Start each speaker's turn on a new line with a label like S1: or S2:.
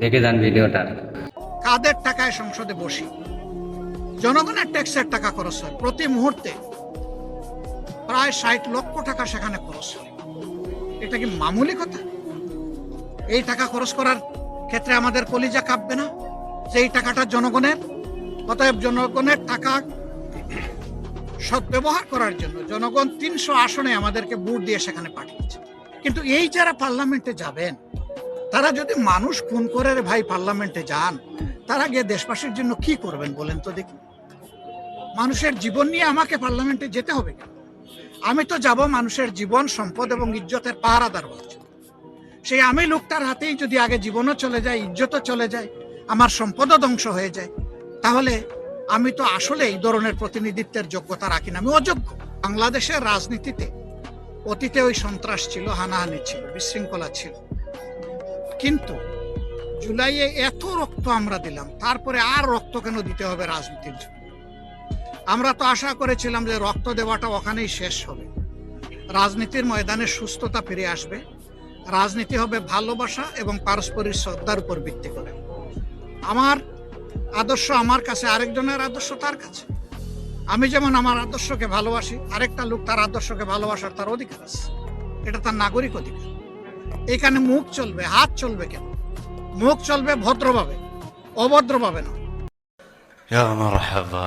S1: দেখে যান ভিডিওটা।
S2: কাদের টাকায় সংসদে বসি? জনগণের ট্যাক্সের টাকা খরচ হয় প্রতি মুহূর্তে, প্রায় 60 লক্ষ টাকা সেখানে খরচ হয়। এটা কি মামুলি কথা? এই টাকা খরচ করার ক্ষেত্রে আমাদের কলিজা কাঁপবে না যে এই টাকাটা জনগণের? অতএব জনগণের টাকা সদ্ব্যবহার করার জন্য জনগণ 300 আসনে আমাদেরকে ভোট দিয়ে সেখানে পাঠিয়েছে। কিন্তু এই যারা পার্লামেন্টে যাবেন, তারা যদি মানুষ খুন করে ভাই পার্লামেন্টে যান, তারা গিয়ে দেশবাসীর জন্য কি করবেন বলেন তো দেখি? মানুষের জীবন নিয়ে আমাকে পার্লামেন্টে যেতে হবে কেন? আমি তো যাব মানুষের জীবন, সম্পদ এবং ইজ্জতের পাহারাদার হওয়ার জন্য। সেই আমি লোকটার হাতেই যদি আগে জীবনও চলে যায়, ইজ্জতও চলে যায়, আমার সম্পদও ধ্বংস হয়ে যায়, তাহলে আমি তো আসলে এই ধরনের প্রতিনিধিত্বের যোগ্যতা রাখি না, আমি অযোগ্য। বাংলাদেশের রাজনীতিতে অতীতে ওই সন্ত্রাস ছিল, হানাহানি ছিল, বিশৃঙ্খলা ছিল, কিন্তু জুলাইয়ে এত রক্ত আমরা দিলাম, তারপরে আর রক্ত কেন দিতে হবে রাজনীতির জন্য? আমরা তো আশা করেছিলাম যে রক্ত দেওয়াটা ওখানেই শেষ হবে, রাজনীতির ময়দানে সুস্থতা ফিরে আসবে, রাজনীতি হবে ভালোবাসা এবং পারস্পরিক শ্রদ্ধার উপর ভিত্তি করে। আমার আদর্শ আমার কাছে, আরেকজনের আদর্শ তার কাছে। আমি যেমন আমার আদর্শকে ভালোবাসি, আরেকটা লোক তার আদর্শকে ভালোবাসার তার অধিকার আছে, এটা তার নাগরিক অধিকার। এখানে মুখ চলবে, হাত চলবে কেন? মুখ চলবে ভদ্রভাবে, অভদ্রভাবে নয়।
S3: يا مرحبا